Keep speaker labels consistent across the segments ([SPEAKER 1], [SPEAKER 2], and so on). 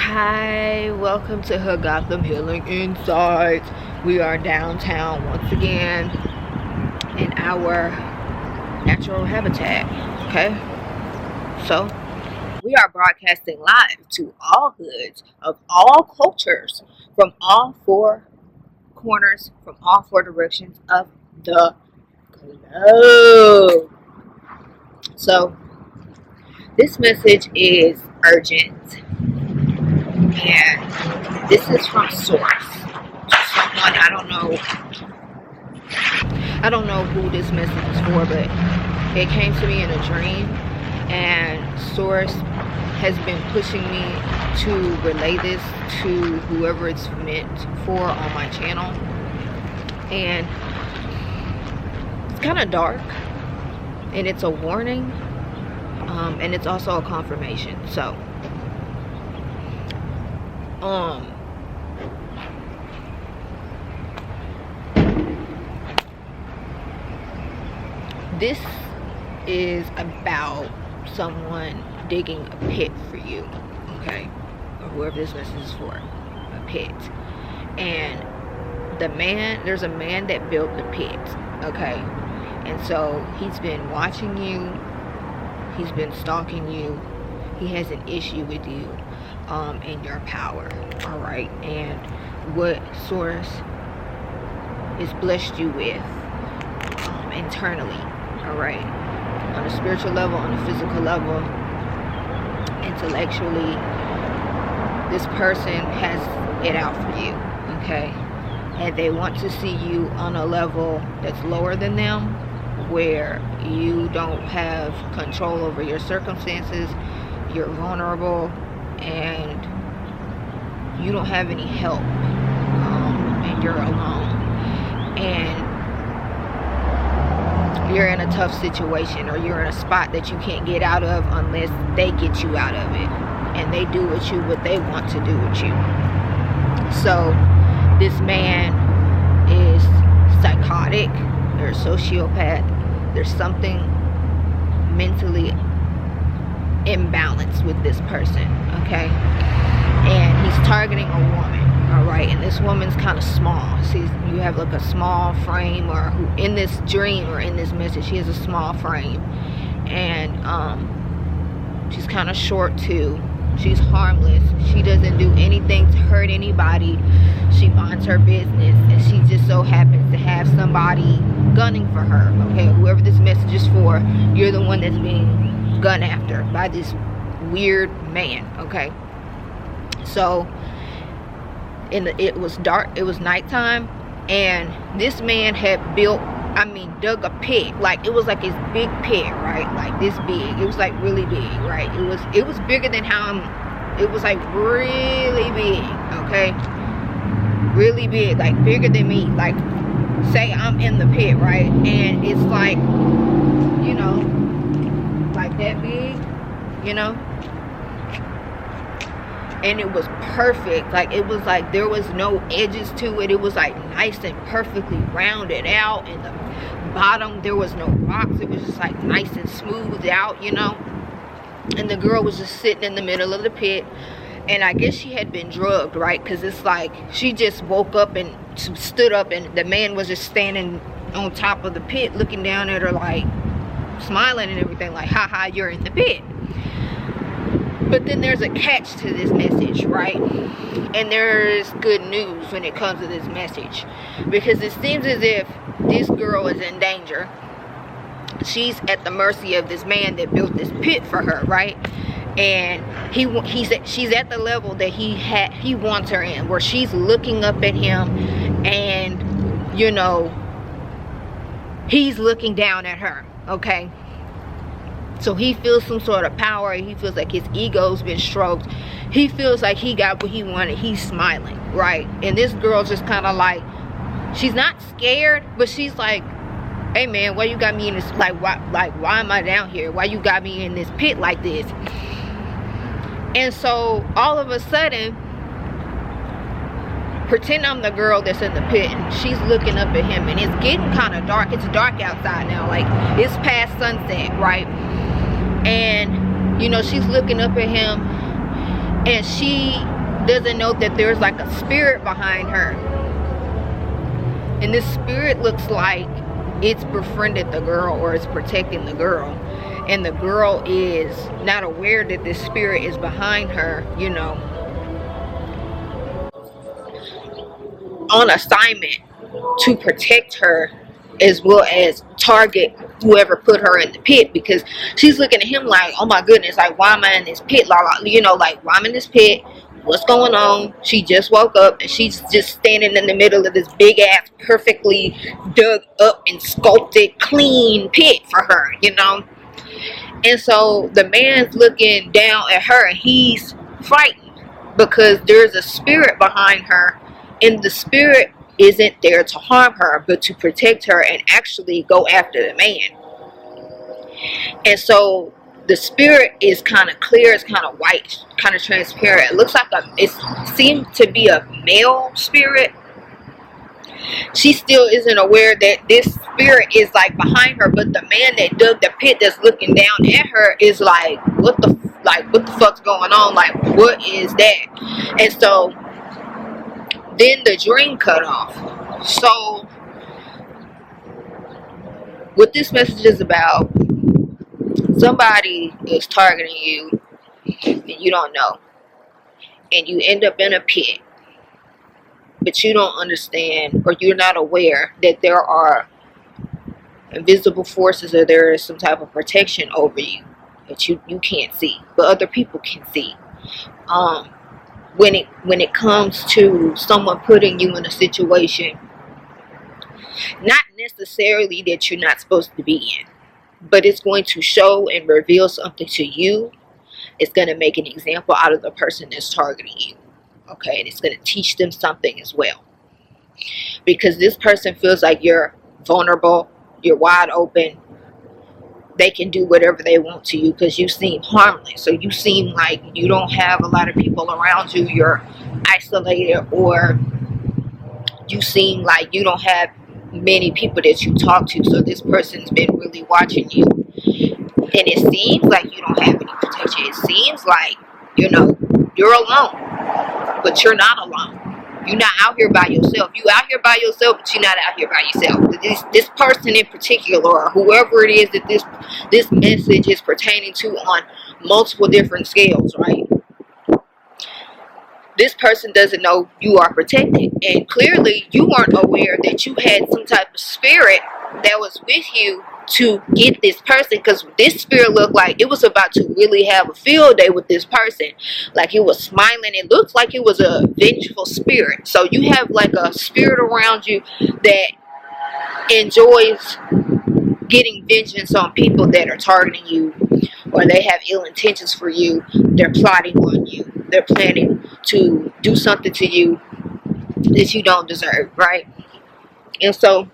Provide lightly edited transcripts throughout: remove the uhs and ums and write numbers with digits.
[SPEAKER 1] Hi, welcome to her Gotham Healing Insights. We are downtown once again in our natural habitat. Okay, so we are broadcasting live to all hoods of all cultures from all four corners, from all four directions of the globe. So this message is urgent. And this is from source. Someone, I don't know who this message is for, but it came to me in a dream, and source has been pushing me to relay this to whoever it's meant for on my channel. And it's kind of dark, and it's a warning, and it's also a confirmation. So this is about someone digging a pit for you, okay, or whoever this message is for, a pit. And there's a man that built the pit, okay, and so he's been watching you, he's been stalking you, he has an issue with you and your power, all right, and what source is blessed you with internally, all right, on a spiritual level, on a physical level, intellectually. This person has it out for you, okay, and they want to see you on a level that's lower than them, where you don't have control over your circumstances, you're vulnerable, and you don't have any help, and you're alone, and you're in a tough situation, or you're in a spot that you can't get out of unless they get you out of it, and they do with you what they want to do with you. So this man is psychotic, they're a sociopath, there's something mentally imbalance with this person, okay, and he's targeting a woman, all right, and this woman's kind of small. See, you have like a small frame, or who in this dream or in this message, she has a small frame, and she's kind of short too. She's harmless, she doesn't do anything to hurt anybody, she minds her business, and she just so happens to have somebody gunning for her, okay, whoever this message is for, you're the one that's being gone after by this weird man, okay. So it was dark, it was nighttime, and this man had dug a pit, like it was like his big pit, right, like this big, it was like really big, right, it was bigger than it was like really big, okay, really big, like bigger than me, like say I'm in the pit, right, and it's like, you know, like that big, you know, and it was perfect, like it was like there was no edges to it, it was like nice and perfectly rounded out, and the bottom there was no rocks, it was just like nice and smoothed out, you know, and the girl was just sitting in the middle of the pit, and I guess she had been drugged, right, because it's like she just woke up and stood up, and the man was just standing on top of the pit looking down at her, like smiling and everything, like haha, you're in the pit. But then there's a catch to this message, right, and there's good news when it comes to this message, because it seems as if this girl is in danger. She's at the mercy of this man that built this pit for her, right, and she's at the level that he wants her in, where she's looking up at him, and you know, he's looking down at her, okay. So he feels some sort of power, he feels like his ego's been stroked, he feels like he got what he wanted, he's smiling, right, and this girl just kind of like, she's not scared, but she's like, hey man, why you got me in this, why am I down here, why you got me in this pit like this? And so all of a sudden, pretend I'm the girl that's in the pit, and she's looking up at him, and it's getting kind of dark, it's dark outside now, like it's past sunset, right, and you know, she's looking up at him, and she doesn't know that there's like a spirit behind her. And this spirit looks like it's befriended the girl or it's protecting the girl. And the girl is not aware that this spirit is behind her, you know, on assignment to protect her, as well as target whoever put her in the pit, because she's looking at him like, oh my goodness, like, why am I in this pit? You know, like, why I'm in this pit? What's going on? She just woke up and she's just standing in the middle of this big ass, perfectly dug up and sculpted, clean pit for her, you know? And so the man's looking down at her and he's frightened because there's a spirit behind her, and the spirit isn't there to harm her but to protect her and actually go after the man. And so the spirit is kind of clear, it's kind of white, kind of transparent. It looks like it seemed to be a male spirit. She still isn't aware that this spirit is like behind her, but the man that dug the pit that's looking down at her is like, what the fuck's going on? Like, what is that? And so then the dream cut off. So what this message is about, somebody is targeting you and you don't know, and you end up in a pit, but you don't understand, or you're not aware that there are invisible forces, or there is some type of protection over you that you can't see, but other people can see. When it comes to someone putting you in a situation, not necessarily that you're not supposed to be in, but it's going to show and reveal something to you. It's going to make an example out of the person that's targeting you. Okay, and it's going to teach them something as well. Because this person feels like you're vulnerable, you're wide open. They can do whatever they want to you because you seem harmless. So you seem like you don't have a lot of people around you. You're isolated, or you seem like you don't have many people that you talk to. So this person's been really watching you. And it seems like you don't have any protection. It seems like, you know, you're alone. But you're not alone. You're not out here by yourself. You out here by yourself, but you're not out here by yourself. This person in particular, or whoever it is that this message is pertaining to on multiple different scales, right? This person doesn't know you are protected. And clearly you weren't aware that you had some type of spirit that was with you to get this person, because this spirit looked like it was about to really have a field day with this person. Like, it was smiling. It looked like it was a vengeful spirit. So you have like a spirit around you that enjoys getting vengeance on people that are targeting you, or they have ill intentions for you. They're plotting on you. They're planning to do something to you that you don't deserve, right? And so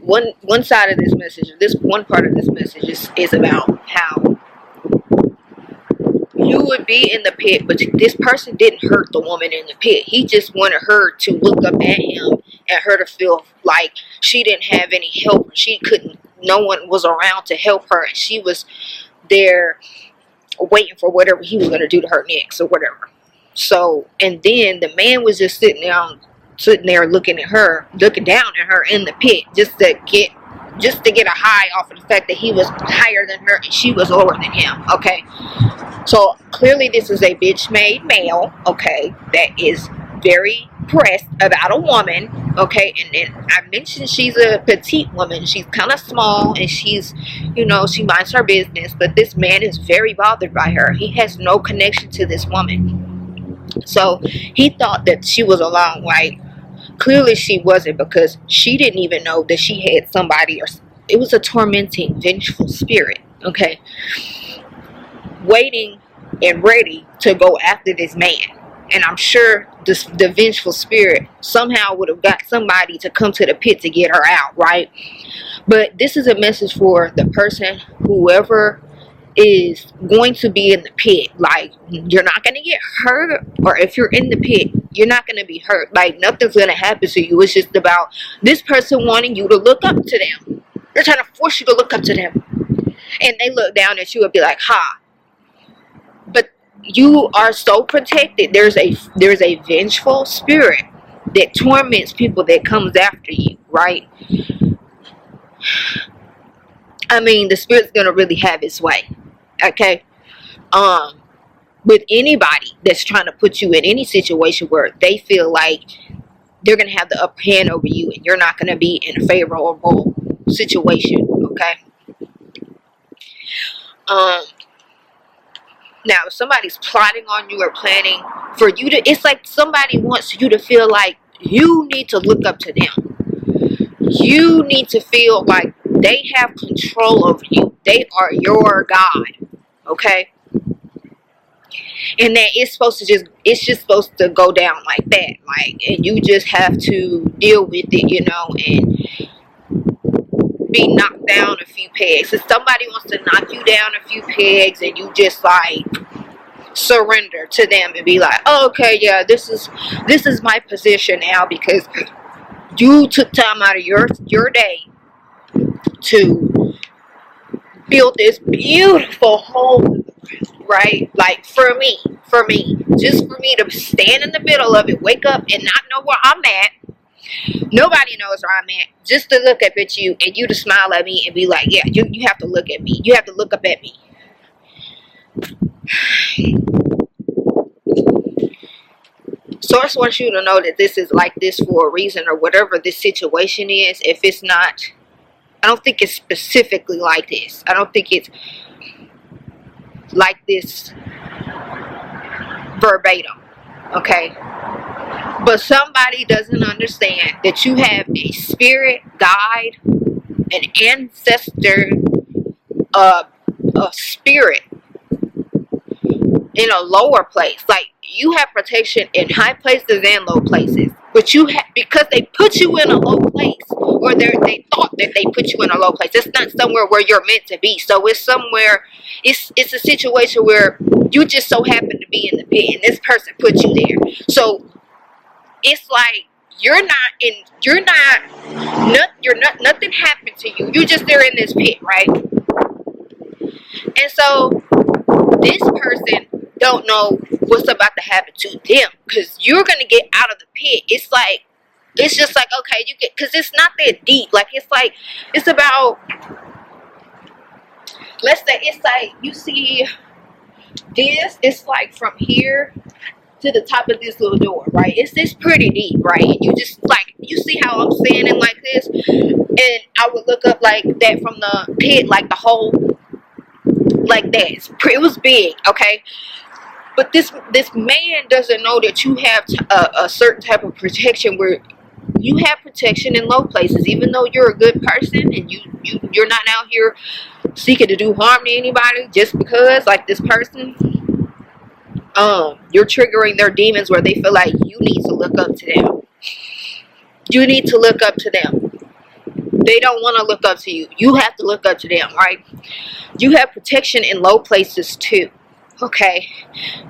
[SPEAKER 1] one side of this message, this one part of this message is about how you would be in the pit, but this person didn't hurt the woman in the pit. He just wanted her to look up at him and her to feel like she didn't have any help. No one was around to help her, and she was there waiting for whatever he was going to do to her next or whatever. So, and then the man was just sitting there looking at her, looking down at her in the pit, just to get a high off of the fact that he was higher than her and she was lower than him. Okay, so clearly this is a bitch made male, okay, that is very pressed about a woman, okay. And then I mentioned she's a petite woman. She's kind of small, and she's, you know, she minds her business, but this man is very bothered by her. He has no connection to this woman. So he thought that she was alone, right? Clearly she wasn't, because she didn't even know that she had somebody, or it was a tormenting, vengeful spirit, okay, waiting and ready to go after this man. And I'm sure the vengeful spirit somehow would have got somebody to come to the pit to get her out, right? But this is a message for the person, whoever is going to be in the pit. Like, you're not going to get hurt, or if you're in the pit, you're not going to be hurt. Like, nothing's going to happen to you. It's just about this person wanting you to look up to them. They're trying to force you to look up to them. And they look down at you and be like, ha, you are so protected. There's a vengeful spirit that torments people, that comes after you, right? I mean, the spirit's gonna really have its way, okay? With anybody that's trying to put you in any situation where they feel like they're gonna have the upper hand over you and you're not gonna be in a favorable situation, okay? Now, if somebody's plotting on you or planning for you to, it's like somebody wants you to feel like you need to look up to them. You need to feel like they have control over you. They are your God, okay? And that it's just supposed to go down like that, like, and you just have to deal with it, you know, and be knocked down a few pegs. If somebody wants to knock you down a few pegs and you just like surrender to them and be like, oh, okay, yeah, this is my position now, because you took time out of your day to build this beautiful home, right? Like for me, just for me to stand in the middle of it, wake up and not know where I'm at. Nobody knows where I'm at. Just to look up at you and you to smile at me and be like, yeah, you have to look at me. You have to look up at me. Source wants you to know that this is like this for a reason, or whatever this situation is. If it's not, I don't think it's specifically like this. I don't think it's like this verbatim, okay? But somebody doesn't understand that you have a spirit guide, an ancestor, a spirit in a lower place. Like, you have protection in high places and low places, but you have, because they put you in a low place, or they thought that they put you in a low place. It's not somewhere where you're meant to be. So it's somewhere, it's a situation where you just so happen to be in the pit and this person put you there. So it's like nothing happened to you. You're just there in this pit, right? And so this person don't know what's about to happen to them, because you're gonna get out of the pit. It's just like, okay, you get, because it's not that deep. Like, it's about, let's say, it's like, you see this, it's like from here to the top of this little door, right? It's pretty deep, right? And you just like, you see how I'm standing like this, and I would look up like that from the pit, like the hole, like that. It was big, okay? But this man doesn't know that you have a certain type of protection, where you have protection in low places, even though you're a good person and you're not out here seeking to do harm to anybody just because, like this person, you're triggering their demons where they feel like you need to look up to them. You need to look up to them. They don't want to look up to you. You have to look up to them, right? You have protection in low places too, okay,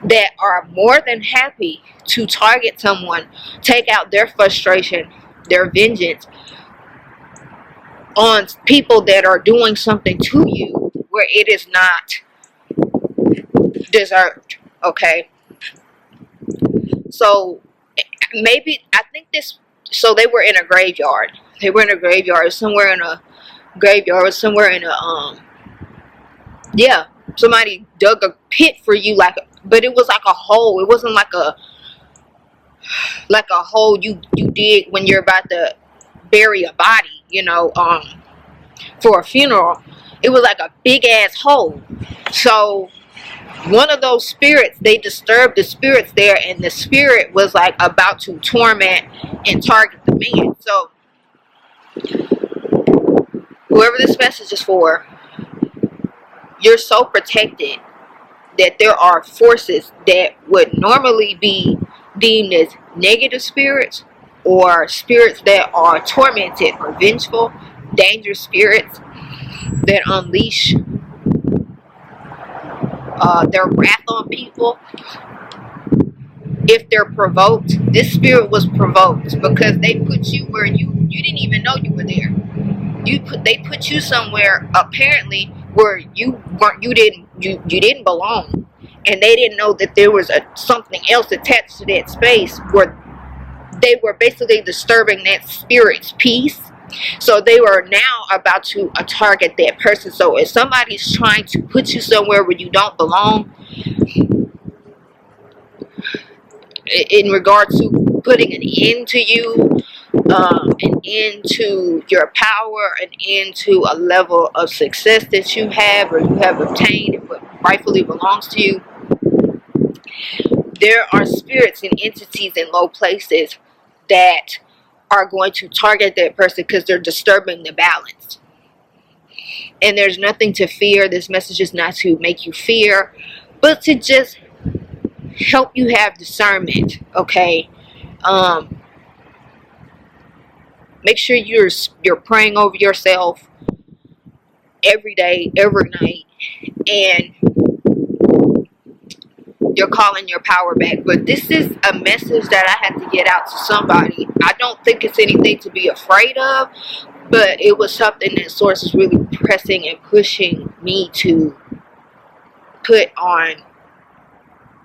[SPEAKER 1] that are more than happy to target someone, take out their frustration, their vengeance on people that are doing something to you where it is not deserved, okay? So maybe, I think this, so they were in a graveyard. They were in a graveyard, somewhere in a graveyard, somewhere in a, yeah, somebody dug a pit for you, like, but it was like a hole. It wasn't like a hole you dig when you're about to bury a body, you know, for a funeral. It was like a big ass hole. So one of those spirits, they disturbed the spirits there, and the spirit was like about to torment and target the man. So whoever this message is for, you're so protected that there are forces that would normally be deemed as negative spirits, or spirits that are tormented or vengeful, dangerous spirits that unleash their wrath on people. If they're provoked, this spirit was provoked because they put you where you didn't even know you were there. They put you somewhere apparently where you didn't belong, and they didn't know that there was something else attached to that space, where they were basically disturbing that spirit's peace. So they were now about to target that person. So if somebody's trying to put you somewhere where you don't belong, in regard to putting an end to you, an end to your power, an end to a level of success that you have or you have obtained and what rightfully belongs to you, there are spirits and entities in low places that are going to target that person because they're disturbing the balance. And there's nothing to fear. This message is not to make you fear, but to just help you have discernment. Okay, make sure you're praying over yourself every day, every night, and you're calling your power back. But this is a message that I had to get out to somebody. I don't think it's anything to be afraid of, but it was something that Source is really pressing and pushing me to put on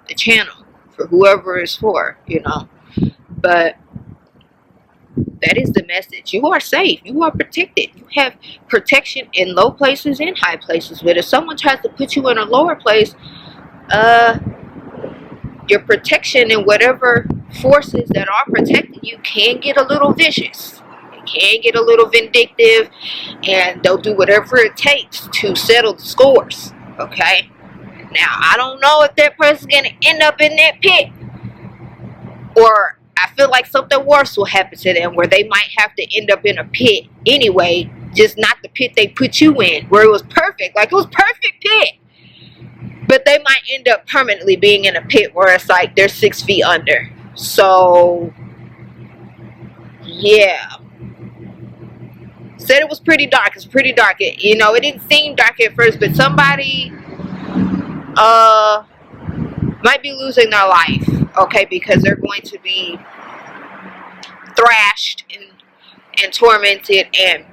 [SPEAKER 1] the channel for whoever it's for, you know. But that is the message. You are safe. You are protected. You have protection in low places and high places. But if someone tries to put you in a lower place, your protection and whatever forces that are protecting you can get a little vicious. It can get a little vindictive, and they'll do whatever it takes to settle the scores. Okay? Now, I don't know if that person's going to end up in that pit, or I feel like something worse will happen to them where they might have to end up in a pit anyway, just not the pit they put you in, where it was perfect. Like, it was perfect pit. But they might end up permanently being in a pit where it's like they're 6 feet under. So, yeah. Said it was pretty dark. It's pretty dark. It, you know, it didn't seem dark at first, but somebody might be losing their life, okay, because they're going to be thrashed and tormented and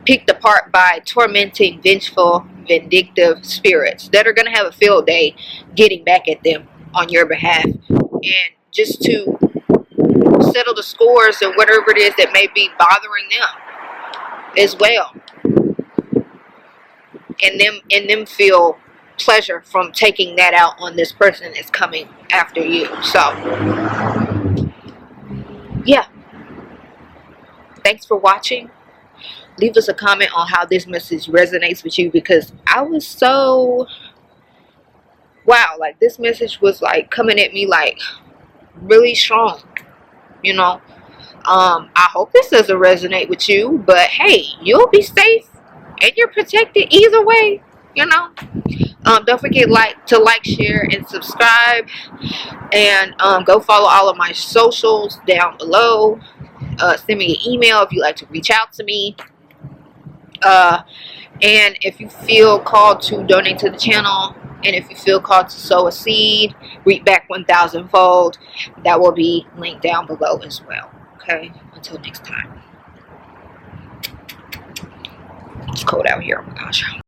[SPEAKER 1] picked apart by tormenting, vengeful, vindictive spirits that are going to have a field day getting back at them on your behalf, and just to settle the scores and whatever it is that may be bothering them as well, and them feel pleasure from taking that out on this person that's coming after you. So yeah, thanks for watching. Leave us a comment on how this message resonates with you, because I was so, wow, like this message was like coming at me like really strong, you know. I hope this doesn't resonate with you, but hey, you'll be safe and you're protected either way, you know. Don't forget to like, share, and subscribe, and go follow all of my socials down below. Send me an email if you'd like to reach out to me. And if you feel called to donate to the channel, and if you feel called to sow a seed, reap back 1,000-fold, that will be linked down below as well. Okay, until next time. It's cold out here, oh my gosh.